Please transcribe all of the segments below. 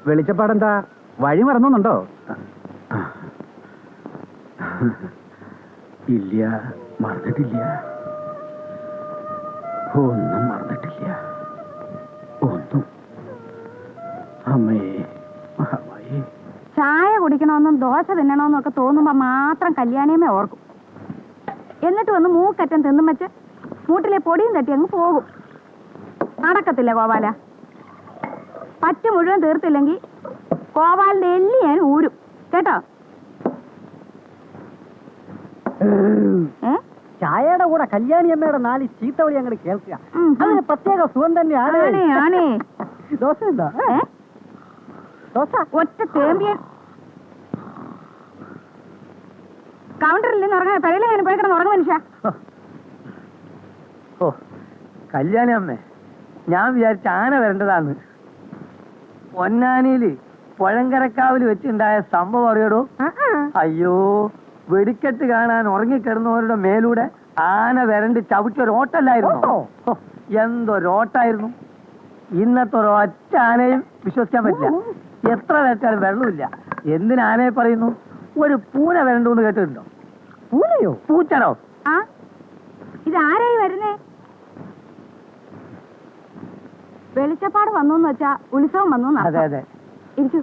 വെളിച്ചപ്പാടെന്താ? വഴി മറന്നുണ്ടോ? ഇല്ല, മറന്നിട്ടില്ല. ഒന്നും മറന്നിട്ടില്ല. ഒന്നും. അമ്മേ, മഹാമായി. ചായ കുടിക്കണമെന്നും ദോശ തിന്നണമെന്നും ഒക്കെ തോന്നുമ്പോ മാത്രം കല്യാണിയമ്മേ ഓർക്കും. എന്നിട്ട് വന്ന് മൂക്കറ്റം തിന്നും വെച്ച് മൂട്ടിലെ പൊടിയും തട്ടി അങ്ങ് പോകും. നടക്കത്തില്ല ഗോപാല. പറ്റ് മുഴുവൻ തീർത്തില്ലെങ്കിൽ ഗോപാലിന്റെ എല്ലി ഞാൻ ഊരും കേട്ടോ. ചായയുടെ കൂടെ കല്യാണിയമ്മയുടെ 4 ചീത്തവിളി അങ്ങോട്ട് കേൾക്കുക. അതിന് പ്രത്യേക സുഖം തന്നെയാണ്. ദോശ എന്താ? ദോശ ഒറ്റ തേമ്പിയൻ കൗണ്ടറിൽ നിന്ന് ഉറങ്ങാൻ തലയിലെങ്ങനെ പോയി കിടന്ന് ഉറങ്ങും മനുഷ്യ. ഓ കല്യാണി അമ്മേ, ഞാൻ വിചാരിച്ച ആന വരേണ്ടതാണ്. പൊന്നാനിയില് പുഴങ്കരക്കാവില് വെച്ചുണ്ടായ സംഭവം അറിയടോ? അയ്യോ, വെടിക്കെട്ട് കാണാൻ ഉറങ്ങിക്കിടന്നവരുടെ മേലൂടെ ആന വരണ്ട് ചവിട്ടിയൊരോട്ടല്ലായിരുന്നു. എന്തൊരോട്ടായിരുന്നു. ഇന്നത്തെ ഒരൊറ്റ ആനയും വിശ്വസിക്കാൻ പറ്റില്ല. എത്ര നേരത്താലും വെള്ളമില്ല. എന്തിനാനയെ പറയുന്നു? ഒരു പൂന വരണ്ടെന്ന് കേട്ടിട്ടുണ്ടോ? പൂനയോ? പൂച്ചടോ? ഇതാരായി വരുന്നേ? വെളിച്ചപ്പാട് വന്നു വെച്ചാ ഉത്സവം വന്നു. അതെ അതെ. ഇരിക്കൂ,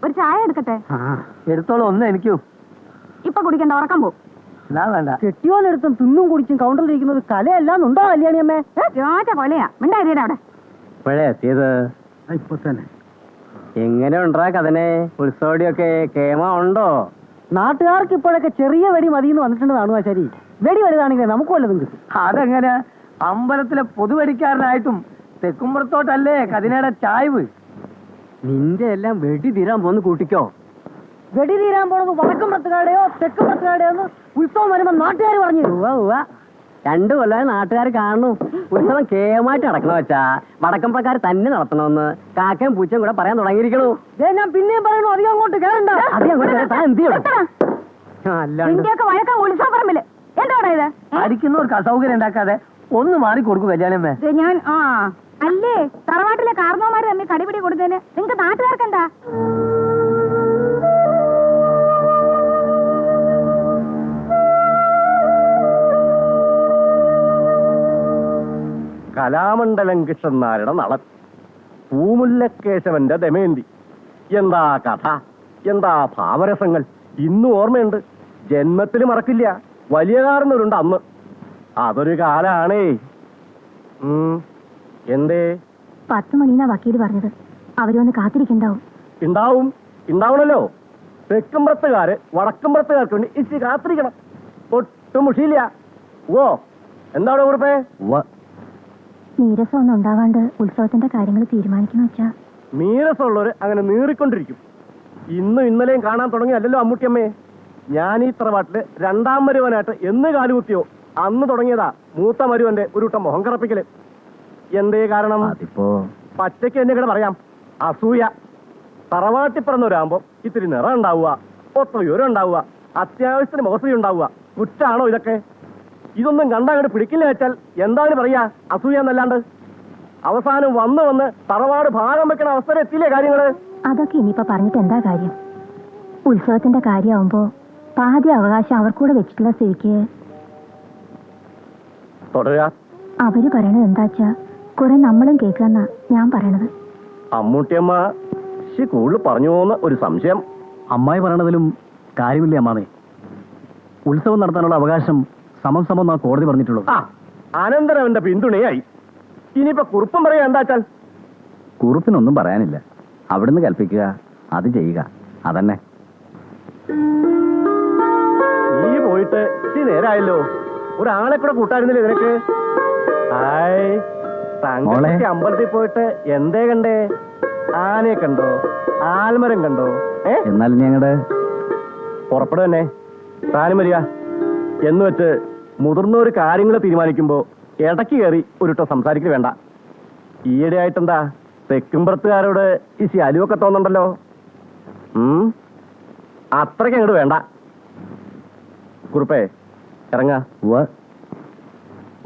ഒരു ചായ എടുക്കട്ടെ? എടുത്തോളൂ. ഒന്ന് എനിക്കൂ. ഇപ്പൊ കുടിക്കണ്ട, ഉറക്കം പോ. എന്നാ വേണ്ട. കെട്ടിയോലെടുത്തും തിന്നും കുടിച്ചും കൗണ്ടറിലിരിക്കുന്നത് കലയല്ലാന്നുണ്ടോ കല്യാണിയമ്മേ? ചോറ്റ കൊലയാ. മിണ്ടായിരിക്കട്ടെ അവിടെ. ഇപ്പോഴേ എത്തിയത്? ഇപ്പൊ തന്നെ. എങ്ങനെ ഉണ്ടാ കഥനെ? ഉത്സവടിയൊക്കെ കേമ ഉണ്ടോ? നാട്ടുകാർക്ക് ഇപ്പോഴൊക്കെ ചെറിയ വെടി മതിയെന്ന് വന്നിട്ടുണ്ടെന്നാണോ? ശരി, വെടി വലുതാണെങ്കിൽ നമുക്ക് വല്ലതും കിട്ടും. അതെങ്ങനെ? അമ്പലത്തിലെ പൊതുവെടിക്കാരനായിട്ടും തെക്കുമ്പുറത്തോട്ടല്ലേ കതിനയുടെ ചായ്വ്. നിന്റെ എല്ലാം വെടി തീരാൻ പോന്ന് കൂട്ടിക്കോ. വെടി തീരാൻ പോണത് വടക്കുംപുറത്തുകാരുടെയോ തെക്കുംപുറത്തുകാരുടെയോ ഉത്സവം വരുമ്പോ നാട്ടുകാർ പറഞ്ഞു. 2 കൊല്ലം നാട്ടുകാർ കാണുന്നു. ഉത്സവം കേമായിട്ട് നടക്കണ വെച്ചാ വടക്കമ്പക്കാർ തന്നെ നടത്തണമെന്ന് കാക്കയും പൂച്ചയും കൂടെ പറയാൻ തുടങ്ങിയിരിക്കണു. ഞാൻ പിന്നെയും പറയണു, അധികം അങ്ങോട്ട് കേറണ്ട. ഉത്സവപ്പറമ്പില് എന്താടാ ഇത്? അടിക്കുന്നവർക്ക് അസൗകര്യം ഉണ്ടാക്കാതെ ഒന്ന് മാറി കൊടുക്കും കല്യാണമേ. ഞാൻ അല്ലേ തറവാട്ടിലെ കാരണവന്മാര് തമ്മിൽ കടിപിടി കൊടുത്തതിന് നിങ്ങക്ക് നാട്ടുകാർക്ക് എന്താ? കലാമണ്ഡലം കൃഷ്ണനാരുടെ നളൻ, പൂമുല്ലക്കേശവന്റെ ദമയന്തി. എന്താ കഥ, എന്താ ഭാവരസങ്ങൾ, ഇന്നും ഓർമ്മയുണ്ട്. ജന്മത്തിൽ മറക്കില്ല. വലിയ കാരണവരുണ്ട് അന്ന്. അതൊരു കാലാണേ. എന്തേ? 10 മണിന്നാ വക്കീല് പറഞ്ഞത്. അവരൊന്ന് കാത്തിരിക്കണ്ടാവും. ഉണ്ടാവണല്ലോ. തെക്കുംപുറത്തുകാര് വടക്കുംപുറത്തുകാർക്ക് വേണ്ടി ഇച്ചിരി കാത്തിരിക്കണം. ഒട്ടും മുഷിയില്ല. ഓ എന്താണ് കുറിപ്പേ? നീരസം ഒന്നും ഉണ്ടാവാണ്ട് ഉത്സവത്തിന്റെ കാര്യങ്ങൾ തീരുമാനിക്കുന്ന വെച്ചാ നീരസമുള്ളവര് അങ്ങനെ നീറിക്കൊണ്ടിരിക്കും. ഇന്നും ഇന്നലെയും കാണാൻ തുടങ്ങിയല്ലോ അമ്മൂട്ടിയമ്മേ. ഞാൻ ഈ തറവാട്ടില് 2ാം മരുവനായിട്ട് എന്ന് കാലുകുത്തിയോ അന്ന് തുടങ്ങിയതാ മൂത്ത മരുവന്റെ ഒരു കൂട്ടം മുഖം കറപ്പിക്കല്. എന്തേ കാരണം? അതിപ്പോ പച്ചയ്ക്ക് എന്നെ കൂടെ പറയാം. അസൂയ. തറവാട്ടി പറഞ്ഞവരാകുമ്പോ ഇത്തിരി നിറം ഉണ്ടാവുക, ഒത്ത ഉയരം ഉണ്ടാവുക, അത്യാവശ്യത്തിന് മോശം ഉണ്ടാവുക. കുറ്റാണോ ഇതൊക്കെ? ഇതൊന്നും കണ്ടങ്ങോട്ട് പിടിക്കില്ല വെച്ചാൽ എന്താണ് പറയാ? അസൂയ എന്നല്ലാണ്ട്. അവസാനം വന്ന് തറവാട് ഭാഗം വെക്കണ അവസരം എത്തിയില്ലേ കാര്യങ്ങള്? അതൊക്കെ ഇനിയിപ്പോ പറഞ്ഞിട്ട് എന്താ കാര്യം? ഉത്സവത്തിന്റെ കാര്യമാവുമ്പോ പാതി അവകാശം അവർക്കൂടെ വെച്ചിട്ടുള്ള സ്ഥിതിക്ക് തുടരുക. അവര് പറയണത് എന്താച്ചാ കുറെ നമ്മളും കേൾക്കാന്നാ ഞാൻ പറയണത്. അമ്മൂട്ടിയമ്മ കൂടുതൽ പറഞ്ഞു പോകുന്ന ഒരു സംശയം. അമ്മായി പറയണതിലും കാര്യമില്ലേ അമ്മാമേ? ഉത്സവം നടത്താനുള്ള അവകാശം സമം കോടതി പറഞ്ഞിട്ടുള്ളൂ. അനന്തരം എന്റെ പിന്തുണയായി. ഇനിയിപ്പോ കുറുപ്പം പറയാ എന്താച്ചാൽ? കുറുപ്പിനൊന്നും പറയാനില്ല. അവിടുന്ന് കൽപ്പിക്കുക, അത് ചെയ്യുക, അതന്നെ. നീ പോയിട്ട് ഇച്ചിരി നേരായല്ലോ. ഒരാളെ കൂടെ കൂട്ടായിരുന്നില്ലേ നിനക്ക്? അമ്പലത്തിൽ പോയിട്ട് എന്തേ കണ്ടേ? ആനയെ കണ്ടോ? ആൽമരം കണ്ടോ? എന്നാൽ ഞങ്ങളുടെ പുറപ്പെടുക തന്നെ. താനും വരിക എന്ന് വെച്ച് മുതിർന്നൊരു കാര്യങ്ങൾ തീരുമാനിക്കുമ്പോ ഇടയ്ക്ക് കയറി ഒരുട്ടോ സംസാരിക്കുക വേണ്ട. ഈയിടെ ആയിട്ടെന്താ തെക്കുംപുറത്തുകാരോട് ഈ ശാലുവൊക്കെ തോന്നുന്നുണ്ടല്ലോ. അത്രയ്ക്ക് അങ്ങോട്ട് വേണ്ട. കുറുപ്പേ ഇറങ്ങ.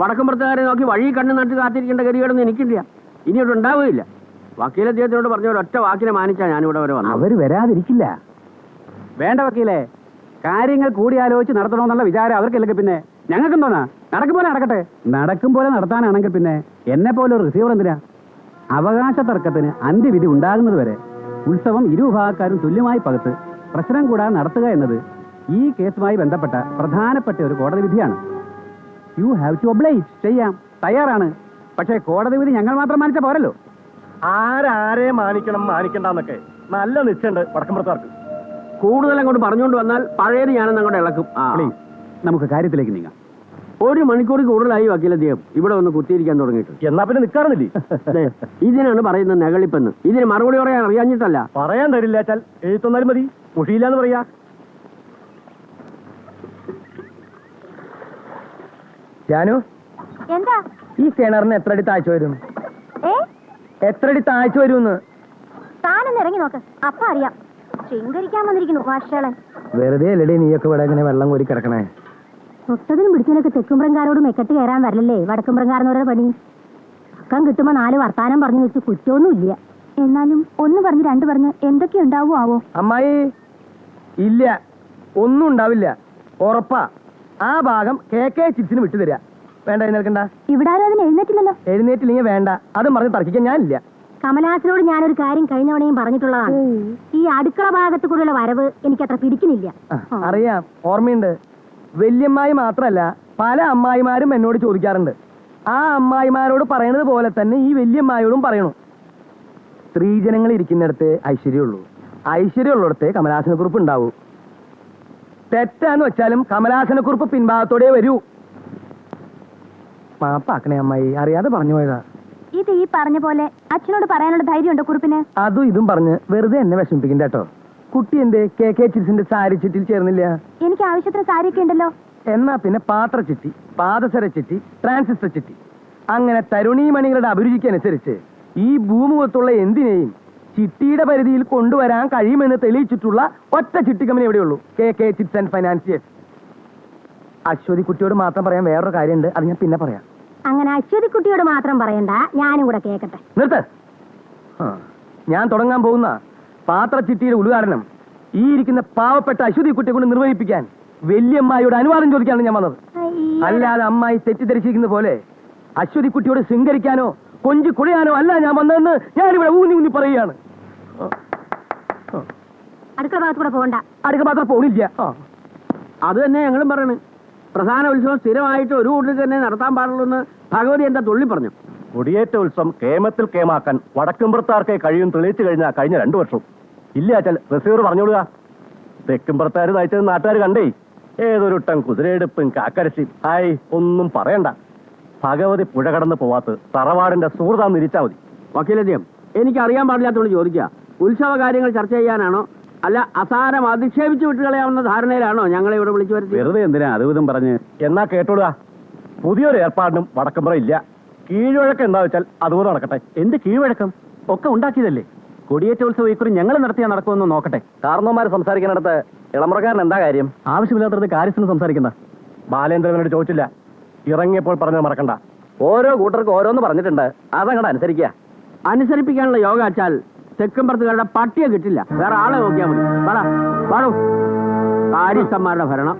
വടക്കുംപുറത്തുകാരെ നോക്കി വഴി കണ്ണു നട്ട് കാത്തിരിക്കേണ്ട ഗതികേടൊന്നും എനിക്കില്ല, ഇനിയോട്ട് ഉണ്ടാവുകയില്ല. വക്കീൽ അദ്ദേഹത്തിനോട് പറഞ്ഞ ഒരൊറ്റ വാക്കിനെ മാനിച്ചാ ഞാനിവിടെ വരെ വന്നത്. അവര് വരാതിരിക്കില്ല. വേണ്ട വക്കീലേ, കാര്യങ്ങൾ കൂടിയാലോചിച്ച് നടത്തണമെന്നുള്ള വിചാരം അവർക്കില്ലെങ്കിൽ പിന്നെ ഞങ്ങൾക്കും തോന്നാ നടക്കും പോലെ നടക്കട്ടെ. നടക്കും പോലെ നടത്താനാണെങ്കിൽ പിന്നെ എന്നെ പോലെ ഒരു റിസീവർ എന്തിനാ? അവകാശ തർക്കത്തിന് അന്ത്യവിധി ഉണ്ടാകുന്നത് വരെ ഉത്സവം ഇരുവിഭാഗക്കാരും തുല്യമായി പകുത്ത് പ്രശ്നം കൂടാതെ നടത്തുക എന്നത് ഈ കേസുമായി ബന്ധപ്പെട്ട പ്രധാനപ്പെട്ട ഒരു കോടതി വിധിയാണ്. You have to oblige. ചെയ്യാം, തയ്യാറാണ്. പക്ഷേ കോടതി വിധി ഞങ്ങൾ മാത്രം മാനിച്ച പോരല്ലോ. ആരെ മാനിക്കണം മാനിക്കണ്ടെന്നൊക്കെ നല്ല നിശ്ചയുണ്ട് വടക്കുംപുറത്തുകാർക്ക്. കൂടുതൽ അങ്ങോട്ട് പറഞ്ഞുകൊണ്ട് വന്നാൽ പഴയത് ഞാനെന്ന് അങ്ങോട്ട് ഇളക്കും. പ്ലീസ്, നമുക്ക് കാര്യത്തിലേക്ക് നീങ്ങാം. 1 മണിക്കൂർ കൂടുതലായി വക്കീലദ്ദേഹം ഇവിടെ വന്ന് കുത്തിയിരിക്കാൻ തുടങ്ങിയിട്ട്. എന്നാ പിന്നെ നിൽക്കാറുന്നില്ലേ? ഇതിനാണ് പറയുന്നത് നെകളിപ്പെന്ന്. ഇതിന് മറുപടി പറയാൻ അറിയാഞ്ഞിട്ടല്ല. പറയാൻ തരില്ല വെച്ചാൽ എഴുത്തൊന്നാലും മതി, മുഷിയില്ലാന്ന് പറയാ. ജാനു, എന്താ ഈ കിണറിന് എത്ര അടി താഴ്ച വരും? എത്ര അടി താഴ്ച വരുമെന്ന് താനൊന്ന് ഇറങ്ങി നോക്ക്, അപ്പ അറിയാം. ശൃംഗരിക്കാൻ വന്നിരിക്കുന്നു ഭാഷകളൻ. വെറുതെ അല്ലടി നീയൊക്കെ ഇവിടെ ഇങ്ങനെ വെള്ളം കോരി കിടക്കണേ. തൊട്ടതിനും പിടിച്ചതിനൊക്കെ തെക്കുംപ്രങ്കാരോട് മെക്കെട്ട് കയറാൻ വരലല്ലേ വടക്കുംപ്രങ്കാരെന്നവരുടെ പണി. അക്കം കിട്ടുമ്പോ 4 വർത്താനം പറഞ്ഞു വെച്ച് കുറ്റമൊന്നുമില്ല. എന്നാലും 1 പറഞ്ഞ് 2 പറഞ്ഞ് എന്തൊക്കെ ഉണ്ടാവോ ആവോ? അമ്മായി, ഇല്ല, ഒന്നും ഉണ്ടാവില്ല, ഉറപ്പാ. ആ ഭാഗം KK ചിപ്സിന് വിട്ടുതരാ. വേണ്ട, എഴുന്നേൽക്കണ്ട. ഇവിടെ ആരും അതിന് എഴുന്നേറ്റില്ലല്ലോ. എഴുന്നേറ്റില്ലെങ്കിൽ വേണ്ട, അതും പറഞ്ഞ് തർക്കിക്കാൻ ഞാനില്ല. കമലാസിനോട് ഞാനൊരു കാര്യം കഴിഞ്ഞവണയും പറഞ്ഞിട്ടുള്ളതാണ്. ഈ അടുക്കള ഭാഗത്ത് കൂടെയുള്ള വരവ് എനിക്കത്ര പിടിക്കുന്നില്ല. അറിയാം, ഓർമ്മയുണ്ട്. വല്യമ്മായി മാത്രല്ല, പല അമ്മായിമാരും എന്നോട് ചോദിക്കാറുണ്ട്. ആ അമ്മായിമാരോട് പറയണത് പോലെ തന്നെ ഈ വല്യമ്മായോടും പറയണു. സ്ത്രീജനങ്ങൾ ഇരിക്കുന്നിടത്ത് ഐശ്വര്യമുള്ളൂ, ഐശ്വര്യമുള്ളിടത്ത് കമലാസനക്കുറിപ്പ് ഉണ്ടാവൂ. തെറ്റാന്ന് വെച്ചാലും കമലാസനക്കുറിപ്പ് പിൻഭാഗത്തോടെ വരൂ. മാപ്പാക്കണേ അമ്മായി, അറിയാതെ പറഞ്ഞു പോയതാ. ഇത് ഈ പറഞ്ഞ പോലെ അച്ഛനോട് പറയാനുള്ള ധൈര്യമുണ്ടോ കുറിപ്പിന്? അതും ഇതും പറഞ്ഞ് വെറുതെ എന്നെ വിഷമിപ്പിക്കണ്ട കേട്ടോ. കുട്ടി എന്തേ KK ചിപ്സിന്റെ സാരി ചിറ്റിൽ ചേർന്നില്ല? എനിക്ക് ആവശ്യത്തിന് സാരിയൊക്കെ ഉണ്ടല്ലോ. എന്നാ പിന്നെ പാത്രച്ചിട്ടി, പാദസര ചിട്ടി, ട്രാൻസിസ്റ്റർ ചിട്ടി, അങ്ങനെ തരുണീമണികളുടെ അഭിരുചിക്കനുസരിച്ച് ഈ ഭൂമുഖത്തുള്ള എന്തിനേയും ചിട്ടിയുടെ പരിധിയിൽ കൊണ്ടുവരാൻ കഴിയുമെന്ന് തെളിയിച്ചിട്ടുള്ള ഒറ്റ ചിട്ടി കമ്പനി എവിടെയുള്ളൂ? KK chips and financiers. Aswathy കുട്ടിയോട് മാത്രം പറയാൻ വേറൊരു കാര്യമുണ്ട്, അത് ഞാൻ പിന്നെ പറയാം. അങ്ങനെ അശ്വതി കുട്ടിയോട് മാത്രം പറയണ്ട, ഞാനും കൂടെ കേക്കട്ടെ. നിർത്ത്. ഞാൻ തുടങ്ങാൻ പോകുന്ന പാത്രച്ചിട്ടിയുടെ ഉദ്ഘാടനം ഈ ഇരിക്കുന്ന പാവപ്പെട്ട അശ്വതി കുട്ടിയെ കൊണ്ട് നിർവഹിപ്പിക്കാൻ വല്യമ്മായിയോട് അനുവാദം ചോദിക്കാനാണ് ഞാൻ വന്നത്. അല്ലാതെ അമ്മായി തെറ്റിദ്ധരിച്ചിരിക്കുന്ന പോലെ അശ്വതി കുട്ടിയോട് ശൃംഗരിക്കാനോ കൊഞ്ചു കുഴയാനോ അല്ല ഞാൻ വന്നതെന്ന് ഞാനിവിടെ ഊന്നി പറയുകയാണ്. അടുക്കള ഭാഗത്ത് കൂടെ പോകണ്ട. അടുക്കള മാത്രം പോണില്ല. അത് തന്നെ ഞങ്ങളും പറയണേ. പ്രധാന ഉത്സവം സ്ഥിരമായിട്ട് ഒരു വീട്ടിൽ തന്നെ നടത്താൻ പാടുള്ളൂ എന്ന് ഭഗവതി എന്താ തുള്ളി പറഞ്ഞു. കൊടിയേറ്റ ഉത്സവം കേമത്തിൽ കേമാക്കാൻ വടക്കുംപുറത്താർക്കെ കഴിയും തെളിയിച്ചു കഴിഞ്ഞാൽ കഴിഞ്ഞ 2 വർഷം ഇല്ല വെച്ചാൽ റിസീവർ പറഞ്ഞോളുക. തെക്കുംപുറത്താർ നയിച്ചത് നാട്ടുകാർ കണ്ടേ. ഏതൊരുട്ടം കുതിരയെടുപ്പും കാക്കരശി. ഹായ്, ഒന്നും പറയണ്ട. ഭഗവതി പുഴ കടന്ന് പോവാത്ത തറവാടിന്റെ സുഹൃത്താന്ന് ഇരിച്ചാ മതി. വക്കീലദ്ദേഹം, എനിക്ക് അറിയാൻ പാടില്ലാത്തോണ്ട് ചോദിക്കുക, ഉത്സവ കാര്യങ്ങൾ ചർച്ച ചെയ്യാനാണോ അല്ല അസാരം അധിക്ഷേപിച്ചു വിട്ടുകളയാവുന്ന ധാരണയിലാണോ ഞങ്ങളെ ഇവിടെ വിളിച്ചു വരുത്തി? വെറുതെ എന്തിനാ അതുവിധം പറഞ്ഞ്? എന്നാ കേട്ടോളുക, പുതിയൊരു ഏർപ്പാടിനും വടക്കുംപുറം ഇല്ല. കീഴ്വഴക്കം എന്താ വെച്ചാൽ അതുപോലെ നടക്കട്ടെ. എന്ത് കീഴ്വഴക്കം? ഒക്കെ ഉണ്ടാക്കിയതല്ലേ. കൊടിയേറ്റ ഉത്സവം ഇക്കുറി ഞങ്ങൾ നടത്തിയാൽ നടക്കുമെന്ന് നോക്കട്ടെ. കാരണവന്മാർ സംസാരിക്കുന്നിടത്ത് ഇളമുറക്കാരൻ എന്താ കാര്യം? ആവശ്യമില്ലാത്തത് കാര്യത്തിന് സംസാരിക്കണ്ട. ബാലേന്ദ്രനോട് ചോദിച്ചില്ല, ഇറങ്ങിയപ്പോൾ പറഞ്ഞത് മറക്കണ്ട. ഓരോ കൂട്ടർക്ക് ഓരോന്ന് പറഞ്ഞിട്ടുണ്ട്, അതങ്ങടെ അനുസരിക്കുക. അനുസരിപ്പിക്കാനുള്ള യോഗ വെച്ചാൽ തെക്കുംപുറത്തുകാരുടെ പട്ടിയെ കിട്ടില്ല. വേറെ ആളെ നോക്കിയാൽ മതി. പാടോ കാര്യസ്ഥന്മാരുടെ ഭരണം.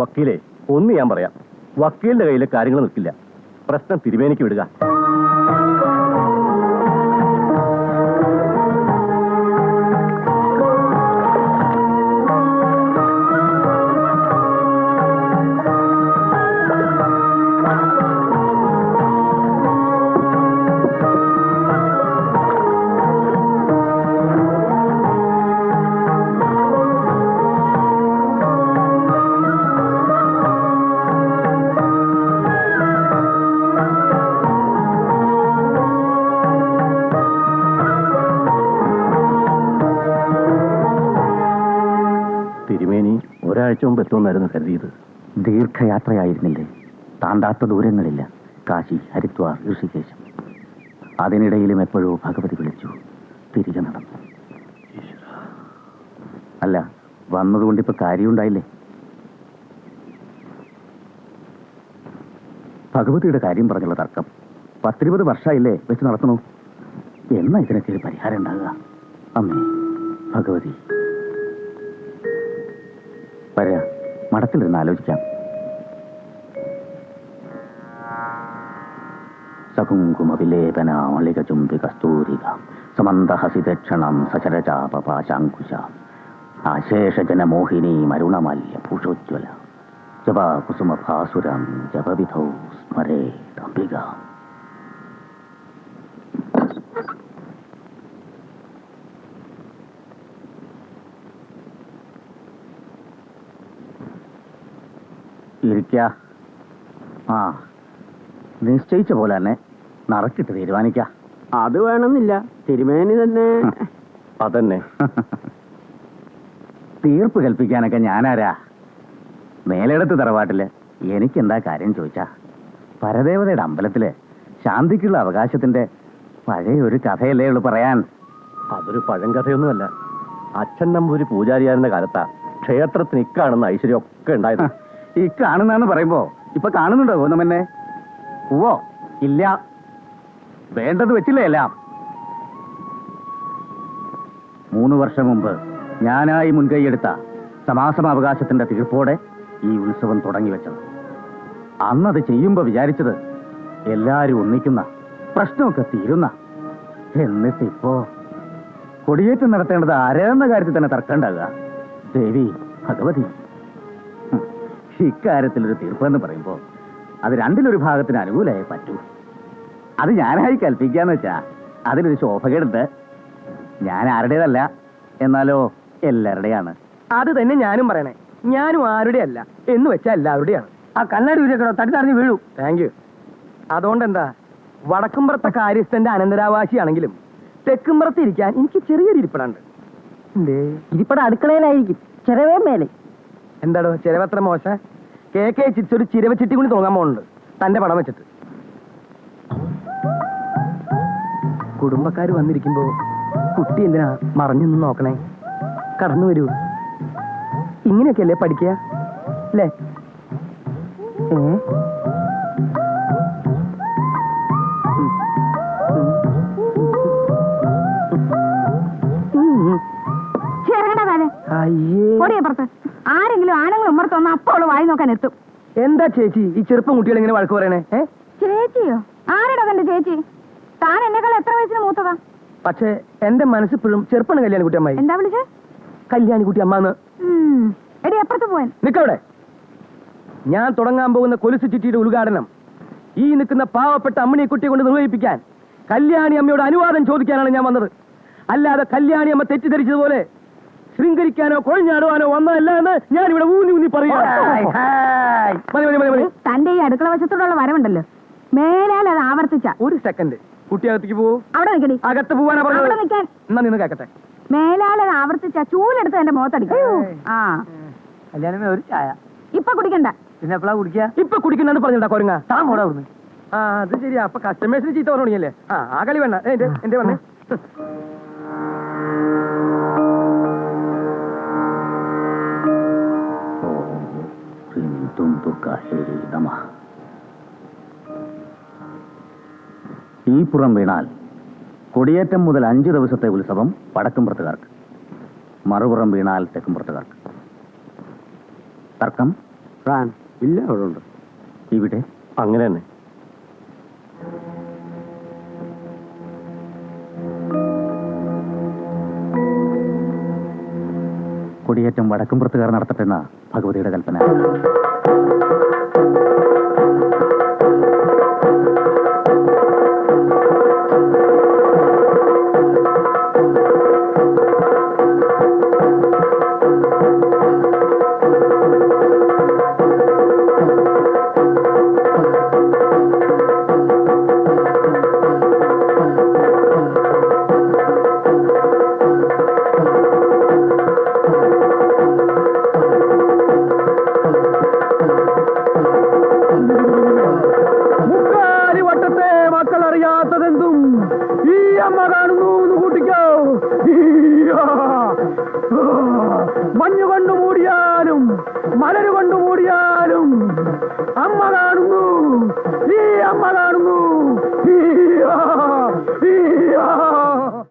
വക്കീലെ, ഒന്ന് ഞാൻ പറയാം, വക്കീലിന്റെ കയ്യിൽ കാര്യങ്ങൾ നിൽക്കില്ല. പ്രശ്നം തിരുമേനിക്ക് വിടുക. ഒരാഴ്ച മുമ്പ് എത്തുമെന്നായിരുന്നു കരുതിയത്. ദീർഘയാത്രയായിരുന്നില്ലേ? താണ്ടാത്ത ദൂരങ്ങളില്ല. കാശി, ഹരിദ്വാർ, ഋഷികേശം. അതിനിടയിലും എപ്പോഴോ ഭഗവതി വിളിച്ചു. തിരികെ നടന്നു. അല്ല, വന്നതുകൊണ്ട് ഇപ്പൊ കാര്യമുണ്ടായില്ലേ? ഭഗവതിയുടെ കാര്യം പറഞ്ഞുള്ള തർക്കം 10-20 വർഷമായില്ലേ വെച്ച് നടത്തണു. എന്നാ ഇതിനൊക്കെ ഒരു പരിഹാരം ഉണ്ടാകുക? അമ്മേ ഭഗവതി, വരാ, മഠത്തിലിരുന്ന് ആലോചിക്കാം. സകുങ്കുമവിലേപന മളികചുംബി കസ്തൂരിക സമന്തഹസി ദക്ഷണം സചരചാപപാശാങ്കുശ ആശേഷജനമോഹിനി മരുണമല്യ ഭൂഷോജ്വല ജപാകുസുമഭാസുരം ജപവിധൗ സ്മരേതംബിക. ഇരിക്ക. ആ, നിശ്ചയിച്ച പോലെ തന്നെ നറക്കിട്ട് തീരുമാനിക്ക. അത് വേണമെന്നില്ല, തിരുമേനി തന്നെ. അതന്നെ. തീർപ്പ് കൽപ്പിക്കാനൊക്കെ ഞാനാരാ? മേലെടുത്ത് തറവാട്ടില് എനിക്കെന്താ കാര്യം ചോദിച്ചാ, പരദേവതയുടെ അമ്പലത്തില് ശാന്തിക്കുള്ള അവകാശത്തിന്റെ പഴയ ഒരു കഥയല്ലേ ഉള്ളു പറയാൻ. അതൊരു പഴങ്കഥയൊന്നുമല്ല. അച്ഛൻ നമ്പൂരി പൂജാരിയായിരുന്ന കാലത്താ ക്ഷേത്രത്തിന് ഇക്കാണുന്ന ഐശ്വര്യമൊക്കെ ഉണ്ടായത്. ഈ കാണുന്നാന്ന് പറയുമ്പോ ഇപ്പൊ കാണുന്നുണ്ടോ ഗോതമ്പന്നെ? ഓ ഇല്ല, വേണ്ടത് വെച്ചില്ലേ എല്ലാം. 3 വർഷം മുമ്പ് ഞാനായി മുൻകൈയെടുത്ത സമാസമാവകാശത്തിന്റെ തീർപ്പോടെ ഈ ഉത്സവം തുടങ്ങി വെച്ചത്. അന്നത് ചെയ്യുമ്പോ വിചാരിച്ചത് എല്ലാരും ഒന്നിക്കുന്ന, പ്രശ്നമൊക്കെ തീരുന്ന. എന്നിട്ടിപ്പോ കൊടിയേറ്റം നടത്തേണ്ടത് ആരെന്ന കാര്യത്തിൽ തന്നെ തർക്കമുണ്ടാകുക. ദേവി ഭഗവതി, ഇക്കാര്യത്തിലൊരു തീർപ്പെന്ന് പറയുമ്പോ അത് രണ്ടിലൊരു ഭാഗത്തിന് അനുകൂലമായി പറ്റൂ. അത് ഞാനായി കൽപ്പിക്കാന്ന് വെച്ചാ അതിലൊരു ശോഭകേടുണ്ട്. ഞാൻ ആരുടേതല്ല, എന്നാലോ എല്ലാവരുടെയാണ്. അത് തന്നെ ഞാനും പറയണേ. ഞാനും ആരുടെ അല്ല എന്ന് വെച്ചാൽ എല്ലാവരുടെയാണ്. ആ കണ്ണാടി വീഴക്കടോ, തട്ടി തടഞ്ഞ് വീഴൂ. Thank you. അതുകൊണ്ടെന്താ, വടക്കുംപുറത്തെ കാര്യസ്ഥന്റെ അനന്തരാവാസിയാണെങ്കിലും തെക്കുംപുറത്ത് ഇരിക്കാൻ എനിക്ക് ചെറിയൊരു ഇരിപ്പിടുണ്ട്. ഇരിപ്പട അടുക്കളയിലായിരിക്കും, ചെലവേ മേലെ. എന്താടോ ചിരവത്ര മോശ? KK ചിറ്റ്സ് ഒരു ചിരവ ചിട്ടി കൂടി തുടങ്ങാൻ പോകുന്നുണ്ട്, തന്റെ പടം വെച്ചിട്ട്. കുടുംബക്കാർ വന്നിരിക്കുമ്പോ കുട്ടി എന്തിനാ മറഞ്ഞു നിന്ന് നോക്കണേ? കടന്നു വരൂ. ഇങ്ങനെയൊക്കെയല്ലേ പഠിക്കുക അല്ലേ? ആരെങ്കിലും ആണുങ്ങൾ ഉമ്മർത്ത് വന്ന അപ്പോൾ വായി നോക്കാൻ എത്തും. എന്താ ചേച്ചി ഈ ചെറുപ്പം കുട്ടികൾ ഇങ്ങനെ വഴക്ക് പറയണേ? ചേച്ചിയോ? ആരുടെ തന്റെ ചേച്ചി? താൻ എന്നെക്കാൾ എത്ര വയസ്സിന് മൂത്തതാ? പക്ഷേ എന്റെ മനസ്സിപ്പോഴും ചെറുപ്പാണ് കല്യാണിക്കുട്ടി അമ്മായി. എന്താ വിളിച്ചേ? കല്യാണിക്കുട്ടി അമ്മാന്ന്. എടി അപ്പുറത്ത് പോവാൻ. നിക്കവിടെ. ഞാൻ തുടങ്ങാൻ പോകുന്ന കൊലുസു ചിറ്റിയുടെ ഉദ്ഘാടനം ഈ നിൽക്കുന്ന പാവപ്പെട്ട അമ്മിണിക്കുട്ടിയെ കൊണ്ട് നിർവഹിപ്പിക്കാൻ കല്യാണി അമ്മയോട് അനുവാദം ചോദിക്കാനാണ് ഞാൻ വന്നത്. അല്ലാതെ കല്യാണി അമ്മ തെറ്റിദ്ധരിച്ചതുപോലെ ശൃംഗരിക്കാനോ കൊഴിഞ്ഞാടുവാനോ വന്നതല്ല എന്ന് ഞാൻ ഇവിടെ ഊന്നി പറയാ. തന്റെ ഈ അടുക്കള വശത്തോടുള്ള വരവുണ്ടല്ലോ, മേലാൽ അത് ആവർത്തിച്ച. ഒരു സെക്കൻഡ്, കുട്ടി അകത്തേക്ക് പോവൂ. അവിടെ നിൽക്കടി. അകത്ത് പോവാനാ പറഞ്ഞത്. അവിടെ നിൽക്കാൻ. എന്നാ നിന്ന് കേക്കട്ടെ. മേലാൽ അത് ആവർത്തിച്ച ചൂലെടുത്ത് എന്റെ മുഖത്തടിക്കും. ആ കല്യാണമേ ഒരു ചായ. ഇപ്പൊ കുടിക്കണ്ട. പിന്നെ എപ്പോഴാ കുടിക്കുക? ഇപ്പൊ കുടിക്കണ്ടെന്ന് പറഞ്ഞിട്ടാ കൊരങ്ങ. താൻ കൂടെ അവിടുന്ന്. ആ അത് ശരിയാ. അപ്പൊ കസ്റ്റമേഴ്സിന് ചീത്ത പറഞ്ഞു തുടങ്ങിയല്ലേ? ആ കളി വേണ്ട. എന്റെ വന്നേ. ഈ പുറം വീണാൽ കൊടിയേറ്റം മുതൽ 5 ദിവസത്തെ ഉത്സവം വടക്കുംപുറത്തുകാർക്ക്, മറുപുറം വീണാൽ തെക്കുംപുറത്തുകാർക്ക്. തർക്കം ഇല്ല, അവിടെ ഉണ്ട്. ഇവിടെ അങ്ങനെ തന്നെ. കൊടിയേറ്റം വടക്കുംപുറത്തുകാർ നടത്തട്ടെന്ന ഭഗവതിയുടെ കൽപ്പന. മഞ്ഞു കൊണ്ടു മൂടിയാലും മലര് കൊണ്ടു മൂടിയാലും അമ്മ കാണുന്നു. ഈ അമ്മ കാണുന്നു.